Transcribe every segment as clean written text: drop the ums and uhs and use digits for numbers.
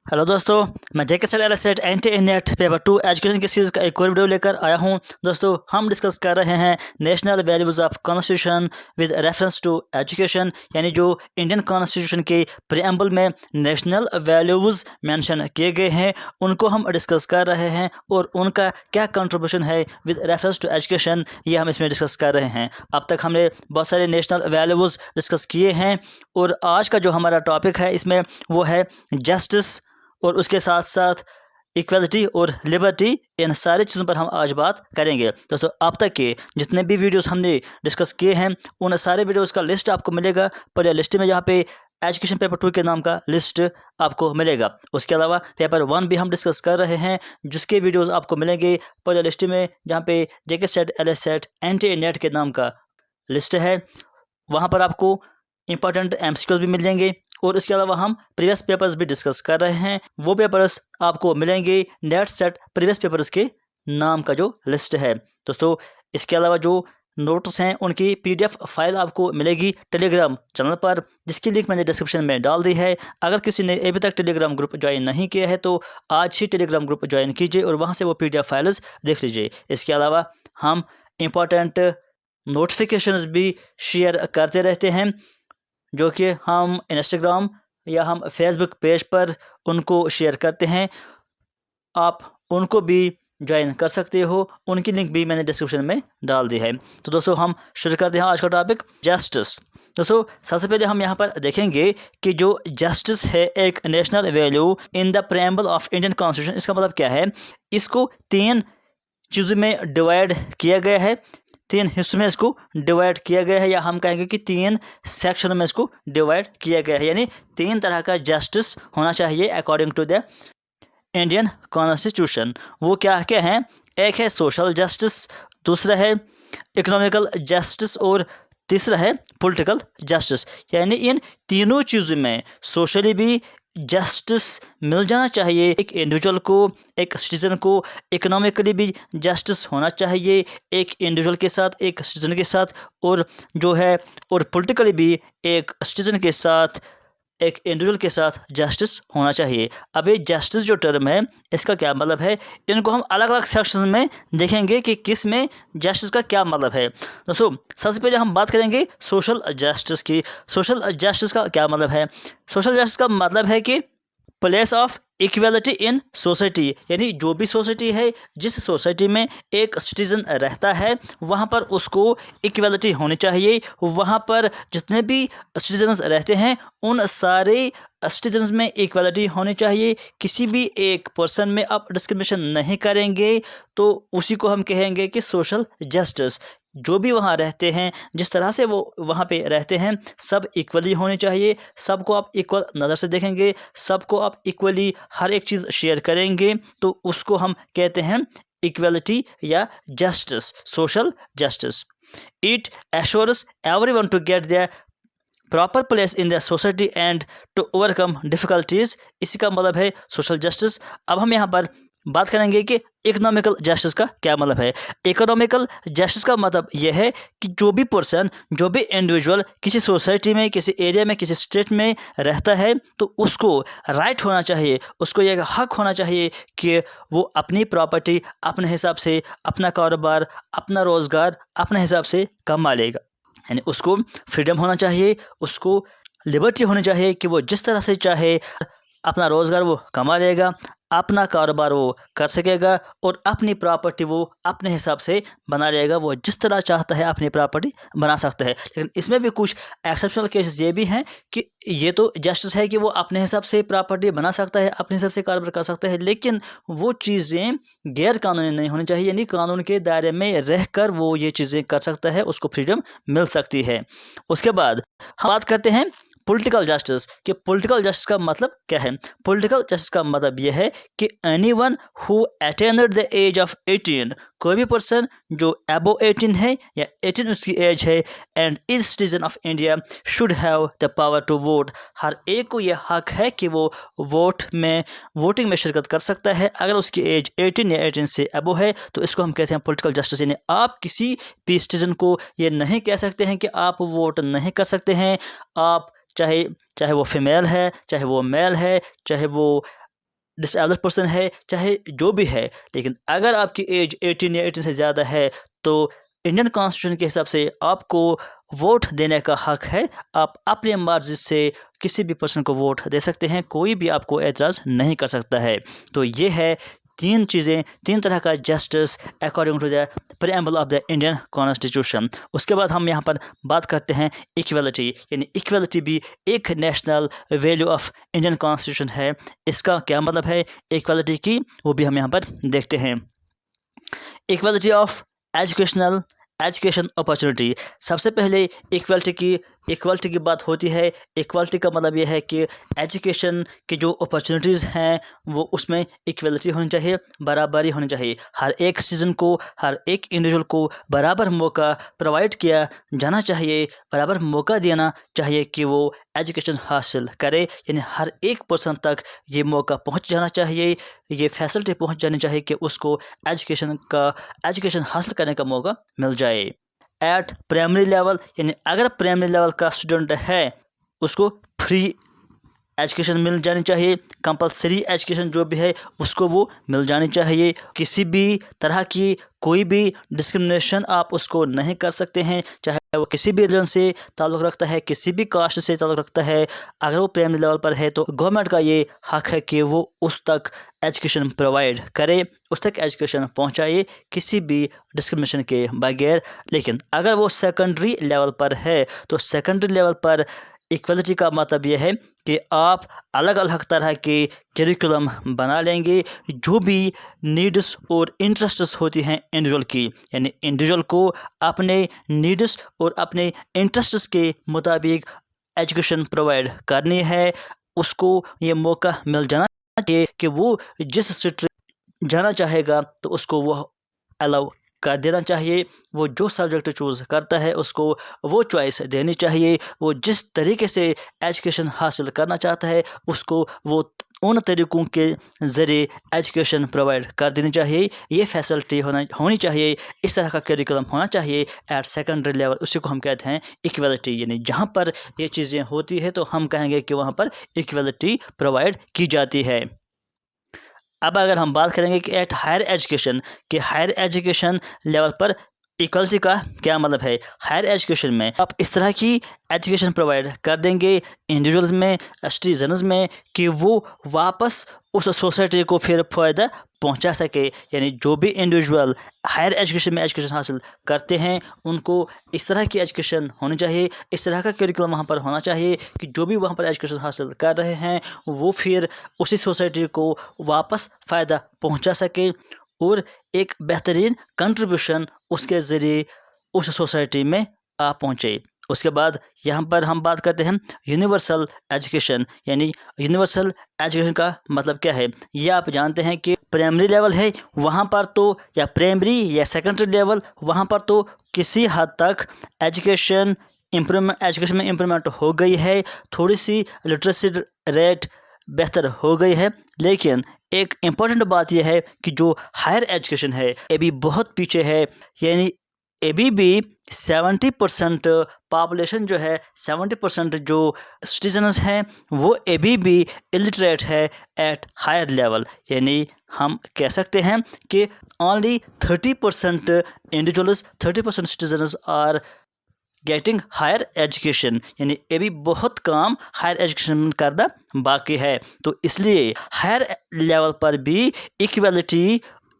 Hello दोस्तों, मैं JK set L set anti NET paper 2 education की सीरीज़ का एक और वीडियो लेकर आया हूं। दोस्तों, हम डिस्कस कर रहे हैं national values of constitution with reference to education, यानी जो इंडियन कॉन्स्टिट्यूशन के प्रीएम्बल में नेशनल वैल्यूज़ मेंशन किए गए हैं उनको हम डिस्कस कर रहे हैं और उनका क्या कंट्रीब्यूशन है विद रेफरेंस टू एजुकेशन, ये हम इसमें डिस्कस कर रहे हैं। अब तक हमने बहुत सारे नेशनल वैल्यूज़ डिस्कस किए हैं और आज का जो हमारा टॉपिक है इसमें वो है जस्टिस और उसके साथ साथ इक्वलिटी और लिबर्टी। इन सारी चीज़ों पर हम आज बात करेंगे। दोस्तों, अब तक के जितने भी वीडियोस हमने डिस्कस किए हैं उन सारे वीडियोस का लिस्ट आपको मिलेगा प्ले लिस्ट में, जहाँ पे एजुकेशन पेपर 2 के नाम का लिस्ट आपको मिलेगा। उसके अलावा पेपर 1 भी हम डिस्कस कर रहे हैं, जिसके वीडियोस आपको मिलेंगे प्ले लिस्ट में, जहाँ पे JK set L set anti net के नाम का लिस्ट है। वहाँ पर आपको इंपॉर्टेंट एमसीक्यूज भी मिल जाएंगे और इसके अलावा हम प्रीवियस पेपर्स भी डिस्कस कर रहे हैं। वो पेपर्स आपको मिलेंगे नेट सेट प्रीवियस पेपर्स के नाम का जो लिस्ट है। दोस्तों, इसके अलावा जो नोट्स हैं उनकी पीडीएफ फाइल आपको मिलेगी टेलीग्राम चैनल पर, जिसकी लिंक मैंने डिस्क्रिप्शन में डाल दी है। अगर किसी ने अभी तक टेलीग्राम ग्रुप ज्वाइन नहीं किया है तो आज ही टेलीग्राम ग्रुप ज्वाइन कीजिए और वहाँ से वो पीडीएफ फाइल्स देख लीजिए। इसके अलावा हम इम्पॉर्टेंट नोटिफिकेशंस भी शेयर करते रहते हैं, जो कि हम इंस्टाग्राम या हम फेसबुक पेज पर उनको शेयर करते हैं। आप उनको भी ज्वाइन कर सकते हो, उनकी लिंक भी मैंने डिस्क्रिप्शन में डाल दी है। तो दोस्तों, हम शुरू करते हैं आज का टॉपिक जस्टिस। दोस्तों, सबसे पहले हम यहाँ पर देखेंगे कि जो जस्टिस है एक national value in the preamble of Indian constitution, इसका मतलब क्या है। इसको 3 चीज़ों में डिवाइड किया गया है, 3 हिस्सों में इसको डिवाइड किया गया है, या हम कहेंगे कि 3 सेक्शन में इसको डिवाइड किया गया है। यानी 3 तरह का जस्टिस होना चाहिए according to the Indian constitution. वो क्या क्या हैं? एक है सोशल जस्टिस, दूसरा है इकोनॉमिकल जस्टिस और तीसरा है पॉलिटिकल जस्टिस। यानी इन तीनों चीज़ों में सोशली भी जस्टिस मिल जाना चाहिए एक इंडिविजुअल को, एक सिटीज़न को। इकोनॉमिकली भी जस्टिस होना चाहिए एक इंडिविजुअल के साथ, एक सिटीज़न के साथ, और जो है और पॉलिटिकली भी एक सिटीज़न के साथ, एक इंडिविजुअल के साथ जस्टिस होना चाहिए। अब ये जस्टिस जो टर्म है इसका क्या मतलब है, इनको हम अलग अलग सेक्शन में देखेंगे कि किस में जस्टिस का क्या मतलब है। दोस्तों, सबसे पहले हम बात करेंगे सोशल जस्टिस की। सोशल जस्टिस का क्या मतलब है? सोशल जस्टिस का मतलब है कि place of equality in society, यानी जो भी सोसाइटी है, जिस सोसाइटी में एक सिटीज़न रहता है वहाँ पर उसको इक्वलिटी होनी चाहिए। वहाँ पर जितने भी सिटीजन्स रहते हैं उन सारे सिटीजन्स में इक्वलिटी होनी चाहिए। किसी भी एक पर्सन में आप डिस्क्रिमिनेशन नहीं करेंगे तो उसी को हम कहेंगे कि सोशल जस्टिस। जो भी वहाँ रहते हैं, जिस तरह से वो वहाँ पे रहते हैं, सब इक्वली होने चाहिए। सबको आप इक्वल नज़र से देखेंगे, सबको आप इक्वली हर एक चीज़ शेयर करेंगे, तो उसको हम कहते हैं इक्वलिटी या justice, social justice. It assures everyone to get the proper place in the society and to overcome difficulties. इसी का मतलब है सोशल जस्टिस। अब हम यहाँ पर बात करेंगे कि इकोनॉमिकल जस्टिस का क्या मतलब है। इकोनॉमिकल जस्टिस का मतलब यह है कि जो भी पर्सन, जो भी इंडिविजुअल किसी सोसाइटी में, किसी एरिया में, किसी स्टेट में रहता है तो उसको राइट होना चाहिए, उसको यह हक होना चाहिए कि वो अपनी प्रॉपर्टी अपने हिसाब से, अपना कारोबार, अपना रोज़गार अपने हिसाब से कमा लेगा। यानी उसको फ्रीडम होना चाहिए, उसको लिबर्टी होनी चाहिए कि वो जिस तरह से चाहे अपना रोज़गार वो कमा लेगा, अपना कारोबार वो कर सकेगा और अपनी प्रॉपर्टी वो अपने हिसाब से बना लेगा। वो जिस तरह चाहता है अपनी प्रॉपर्टी बना सकता है। लेकिन इसमें भी कुछ एक्सेप्शनल केसेस ये भी हैं कि ये तो जस्टिस है कि वो अपने हिसाब से प्रॉपर्टी बना सकता है, अपने हिसाब से कारोबार कर सकता है, लेकिन वो चीज़ें गैर कानूनी नहीं होनी चाहिए। यानी कानून के दायरे में रहकर वो ये चीज़ें कर सकता है, उसको फ्रीडम मिल सकती है। उसके बाद हम बात करते हैं पॉलिटिकल जस्टिस कि पॉलिटिकल जस्टिस का मतलब क्या है। पॉलिटिकल जस्टिस का मतलब यह है कि anyone who attend the age of 18, कोई भी पर्सन जो अबव 18 है या 18 उसकी एज है, and is citizen of India should have the power to vote. हर एक को यह हक है कि वो वोटिंग में शिरकत कर सकता है। अगर उसकी एज 18 या 18 से अबव है तो इसको हम कहते हैं पॉलिटिकल जस्टिस। यानी आप किसी भी सिटीजन को ये नहीं कह सकते हैं कि आप वोट नहीं कर सकते हैं। आप चाहे वो फीमेल है, चाहे वो मेल है, चाहे वो ڈسیبلڈ پرسن ہے چاہے جو بھی ہے، لیکن اگر آپ کی ایج 18 یا 18 سے زیادہ ہے تو انڈین کانسٹیٹیوشن کے حساب سے آپ کو ووٹ دینے کا حق ہے. آپ اپنی مرضی سے کسی بھی پرسن کو ووٹ دے سکتے ہیں، کوئی بھی آپ کو اعتراض نہیں کر سکتا ہے. تو یہ ہے تین طرح کا justice according to the preamble of the Indian constitution. اس کے بعد ہم یہاں پر بات کرتے ہیں ایکویلٹی، یعنی ایکویلٹی بھی ایک national value of Indian constitution ہے. اس کا کیا مطلب ہے ایکویلٹی کی، وہ بھی ہم یہاں پر دیکھتے ہیں. Equality of education opportunity. سب سے پہلے ایکویلٹی کی بات ہوتی ہے. ایکویلٹی کا مطلب یہ ہے کہ ایجوکیشن کی جو اپرچونیٹیز ہیں وہ اس میں ایکویلٹی ہونی چاہیے، برابری ہونی چاہیے. ہر ایک سٹیزن کو، ہر ایک انڈیویجول کو برابر موقع پرووائڈ کیا جانا چاہیے، برابر موقع دینا چاہیے کہ وہ ایجوکیشن حاصل کرے. یعنی ہر ایک پرسن تک یہ موقع پہنچ جانا چاہیے، یہ فیسلٹی پہنچ جانی چاہیے کہ اس کو ایجوکیشن حاصل کرنے کا موقع مل جائے. ایٹ پرائمری لیول، یعنی اگر پرائمری لیول کا اسٹوڈنٹ ہے اس کو فری ایجوکیشن مل جانی چاہیے. کمپلسری ایجوکیشن جو بھی ہے اس کو وہ مل جانی چاہیے. کسی بھی طرح کی کوئی بھی ڈسکرمنیشن آپ اس کو نہیں کر سکتے ہیں، چاہے وہ کسی بھی ریلیجن سے تعلق رکھتا ہے، کسی بھی کاسٹ سے تعلق رکھتا ہے. اگر وہ پرائمری لیول پر ہے تو گورنمنٹ کا یہ حق ہے کہ وہ اس تک ایجوکیشن پرووائڈ کرے، اس تک ایجوکیشن پہنچائے کسی بھی ڈسکرمنیشن کے بغیر. لیکن اگر وہ سیکنڈری لیول پر ہے تو سیکنڈری لیول پر ایکویلٹی کا مطلب یہ ہے کہ آپ الگ الگ طرح کے کریکولم بنا لیں گے جو بھی نیڈس اور انٹرسٹس ہوتی ہیں انڈیویجول کی. یعنی انڈیویجول کو اپنے نیڈس اور اپنے انٹرسٹس کے مطابق ایجوکیشن پرووائڈ کرنی ہے. اس کو یہ موقع مل جانا چاہیے کہ وہ جس اسٹریم جانا چاہے گا تو اس کو وہ الاؤ کر دینا چاہیے. وہ جو سبجیکٹ چوز کرتا ہے اس کو وہ چوائس دینی چاہیے. وہ جس طریقے سے ایجوکیشن حاصل کرنا چاہتا ہے اس کو وہ ان طریقوں کے ذریعے ایجوکیشن پرووائڈ کر دینی چاہیے. یہ فیسلٹی ہونی چاہیے، اس طرح کا کریکولم ہونا چاہیے ایٹ سیکنڈری لیول. اسی کو ہم کہتے ہیں ایکویلٹی. یعنی جہاں پر یہ چیزیں ہوتی ہے تو ہم کہیں گے کہ وہاں پر ایکویلٹی پرووائڈ کی جاتی ہے. اب اگر ہم بات کریں گے کہ ایٹ ہائر ایجوکیشن، کہ ہائر ایجوکیشن لیول پر ایکویلٹی کا کیا مطلب ہے. ہائر ایجوکیشن میں آپ اس طرح کی ایجوکیشن پرووائڈ کر دیں گے انڈیویجولز میں، سٹیزنز میں، کہ وہ واپس اس سوسائٹی کو پھر فائدہ پہنچا سکے. یعنی جو بھی انڈیویجول ہائر ایجوکیشن میں ایجوکیشن حاصل کرتے ہیں ان کو اس طرح کی ایجوکیشن ہونی چاہیے، اس طرح کا کریکولم وہاں پر ہونا چاہیے کہ جو بھی وہاں پر ایجوکیشن حاصل کر رہے ہیں وہ پھر اسی سوسائٹی کو واپس فائدہ پہنچا سکے اور ایک بہترین کنٹریبیوشن اس کے ذریعے اس سوسائٹی میں آ پہنچے. اس کے بعد یہاں پر ہم بات کرتے ہیں یونیورسل ایجوکیشن. یعنی یونیورسل ایجوکیشن کا مطلب کیا ہے. یہ آپ جانتے ہیں کہ پرائمری لیول ہے وہاں پر تو، یا پرائمری یا سیکنڈری لیول وہاں پر تو کسی حد تک ایجوکیشن میں امپرومنٹ ہو گئی ہے، تھوڑی سی لٹریسی ریٹ بہتر ہو گئی ہے. لیکن ایک امپورٹنٹ بات یہ ہے کہ جو ہائر ایجوکیشن ہے ابھی بہت پیچھے ہے. یعنی ابھی بھی 70% پاپولیشن جو ہے، 70% جو سٹیزنز ہیں وہ ابھی بھی الٹریٹ ہے ایٹ ہائر لیول. یعنی ہم کہہ سکتے ہیں کہ only 30% individuals, 30% citizens are getting higher education. یعنی ابھی بہت کام ہائر ایجوکیشن کرنا باقی ہے. تو اس لیے ہائر لیول پر بھی ایکویلٹی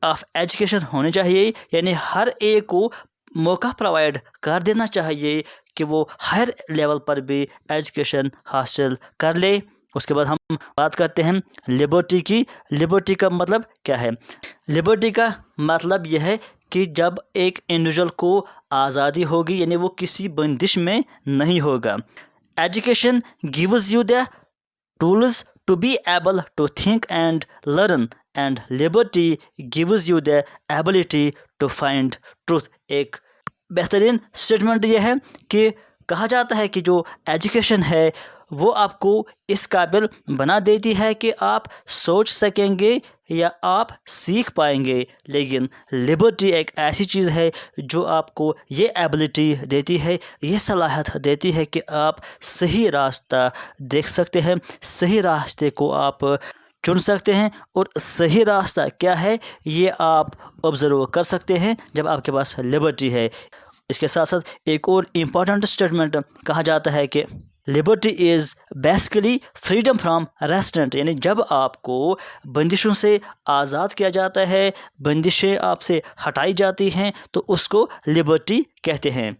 آف ایجوکیشن ہونی چاہیے. یعنی ہر ایک کو موقع پرووائڈ کر دینا چاہیے کہ وہ ہائر لیول پر بھی ایجوکیشن حاصل کر لے. اس کے بعد ہم بات کرتے ہیں لبرٹی کی. لبرٹی کا مطلب کیا ہے. لبرٹی کا مطلب یہ ہے کہ جب ایک انڈیویجول کو آزادی ہوگی، یعنی وہ کسی بندش میں نہیں ہوگا. Education gives you the tools to be able to think and learn and liberty gives you the ability to find truth. ایک بہترین اسٹیٹمنٹ یہ ہے کہ کہا جاتا ہے کہ جو ایجوکیشن ہے وہ آپ کو اس قابل بنا دیتی ہے کہ آپ سوچ سکیں گے یا آپ سیکھ پائیں گے. لیکن لبرٹی ایک ایسی چیز ہے جو آپ کو یہ ایبلٹی دیتی ہے، یہ صلاحیت دیتی ہے کہ آپ صحیح راستہ دیکھ سکتے ہیں، صحیح راستے کو آپ चुन सकते हैं, और सही रास्ता क्या है ये आप ऑब्जर्व कर सकते हैं जब आपके पास लिबर्टी है। इसके साथ साथ एक और इम्पॉर्टेंट स्टेटमेंट कहा जाता है कि liberty is basically freedom from restaurant, यानी जब आपको बंदिशों से आज़ाद किया जाता है, बंदिशें आपसे हटाई जाती हैं, तो उसको लिबर्टी कहते हैं।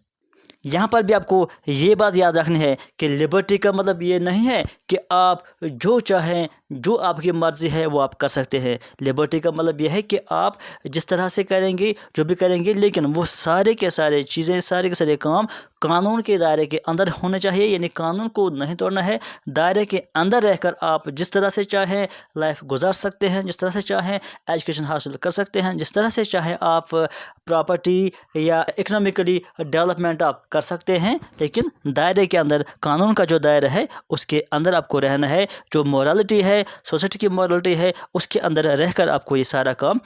यहाँ पर भी आपको ये बात याद रखनी है कि लिबर्टी का मतलब ये नहीं है कि आप जो चाहें, जो आपकी मर्ज़ी है वो आप कर सकते हैं। लिबर्टी का मतलब ये है कि आप जिस तरह से करेंगे, जो भी करेंगे, लेकिन वो सारे के सारे चीज़ें, सारे के सारे काम कानून के दायरे के अंदर होने चाहिए, यानी कानून को नहीं तोड़ना है। दायरे के अंदर रहकर आप जिस तरह से चाहें लाइफ गुजार सकते हैं, जिस तरह से चाहें एजुकेशन हासिल कर सकते हैं, जिस तरह से चाहें आप प्रॉपर्टी या इकोनॉमिकली डेवलपमेंट आप कर सकते हैं, लेकिन दायरे के अंदर, कानून का जो दायरा है उसके अंदर आपको रहना है। जो मोरालिटी है, सोसाइटी की मोरालिटी है, उसके अंदर रहकर आपको ये सारा काम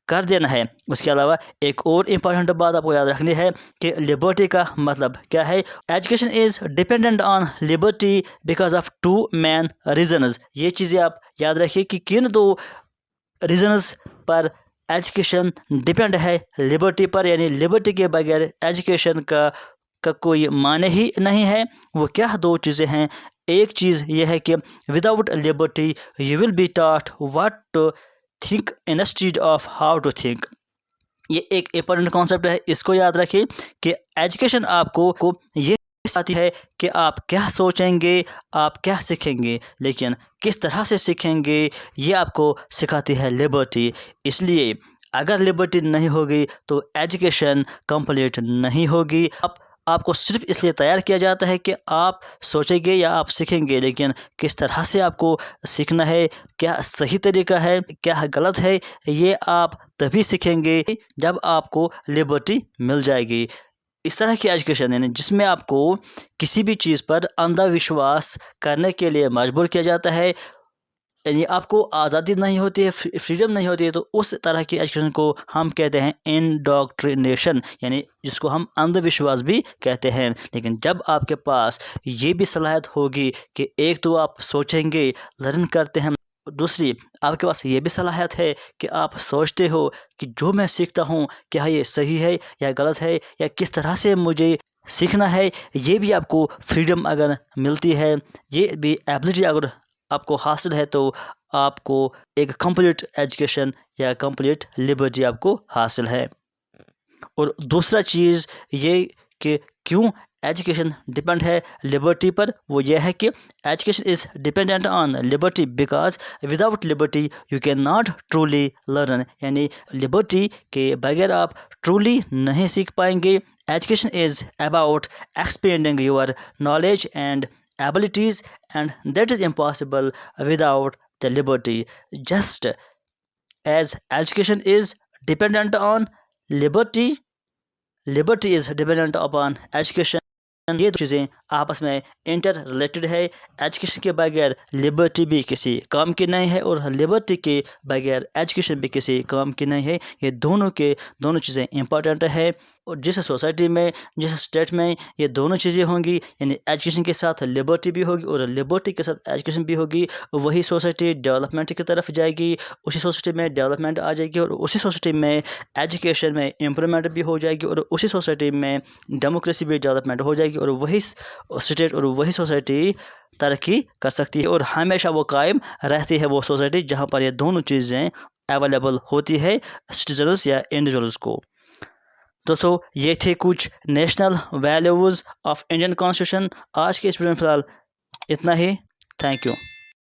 कर देना है। उसके अलावा एक और इम्पॉर्टेंट बात आपको याद रखनी है कि लिबर्टी का मतलब क्या है। Education is dependent on liberty because of two main reasons. ये चीज़ें आप याद रखिए कि किन दो रीजनस पर एजुकेशन डिपेंड है लिबर्टी पर, यानी लिबर्टी के बगैर एजुकेशन का कोई माने ही नहीं है। वो क्या दो चीज़ें हैं? एक चीज़ ये है कि without liberty you will be taught what to think instead of how to think. ये एक इंपॉर्टेंट कॉन्सेप्ट है, इसको याद रखिए कि एजुकेशन आपको ये सिखाती है कि आप क्या सोचेंगे, आप क्या सीखेंगे, लेकिन किस तरह से सीखेंगे ये आपको सिखाती है लिबर्टी। इसलिए अगर लिबर्टी नहीं होगी तो एजुकेशन कंप्लीट नहीं होगी। आपको सिर्फ इसलिए तैयार किया जाता है कि आप सोचेंगे या आप सीखेंगे, लेकिन किस तरह से आपको सीखना है, क्या सही तरीका है, क्या गलत है, ये आप तभी सीखेंगे जब आपको लिबर्टी मिल जाएगी। इस तरह की एजुकेशन यानी जिसमें आपको किसी भी चीज़ पर अंधविश्वास करने के लिए मजबूर किया जाता है, यानी आपको आज़ादी नहीं होती है, फ्रीडम नहीं होती है, तो उस तरह की एजुकेशन को हम कहते हैं इंडोक्ट्रिनेशन, यानी जिसको हम अंधविश्वास भी कहते हैं। लेकिन जब आपके पास ये भी सलाहियत होगी कि एक तो आप सोचेंगे, लर्न करते हैं, दूसरी आपके पास ये भी सलाहियत है कि आप सोचते हो कि जो मैं सीखता हूँ क्या ये सही है या गलत है, या किस तरह से मुझे सीखना है, ये भी आपको फ्रीडम अगर मिलती है, ये भी एबिलिटी अगर आपको हासिल है, तो आपको एक कंप्लीट एजुकेशन या कंप्लीट लिबर्टी आपको हासिल है। और दूसरा चीज़ ये कि क्यों एजुकेशन डिपेंड है लिबर्टी पर, वो ये है कि education is dependent on liberty because without liberty you can not truly learn, यानी लिबर्टी के बगैर आप ट्रूली नहीं सीख पाएंगे। Education is about expanding your knowledge and abilities, and that is impossible without the liberty. Just as education is dependent on liberty, liberty is dependent upon education. ये दो चीज़ें आपस में इंटर रिलेटेड है। एजुकेशन के बगैर लिबर्टी भी किसी काम की नहीं है, और लिबर्टी के बगैर एजुकेशन भी किसी काम की नहीं है। ये दोनों चीज़ें इंपॉर्टेंट है, और जिस सोसाइटी में, जिस स्टेट में ये दोनों चीज़ें होंगी, यानी एजुकेशन के साथ लिबर्टी भी होगी और लिबर्टी के साथ एजुकेशन भी होगी, वही सोसाइटी डेवलपमेंट की तरफ जाएगी, उसी सोसाइटी में डेवलपमेंट आ जाएगी, और उसी सोसाइटी में एजुकेशन में इम्प्रूवमेंट भी हो जाएगी, और उसी सोसाइटी में डेमोक्रेसी भी डेवलपमेंट हो जाएगी, और वही स्टेट और वही सोसाइटी तरक्की कर सकती है। और हमेशा वो कायम रहती है वो सोसाइटी जहाँ पर ये दोनों चीज़ें अवेलेबल होती है सिटीजन्स या इंडिविजुअल्स को। दोस्तों, ये थे कुछ national values of Indian constitution. आज के इस वीडियो में फ़िलहाल इतना ही। Thank you.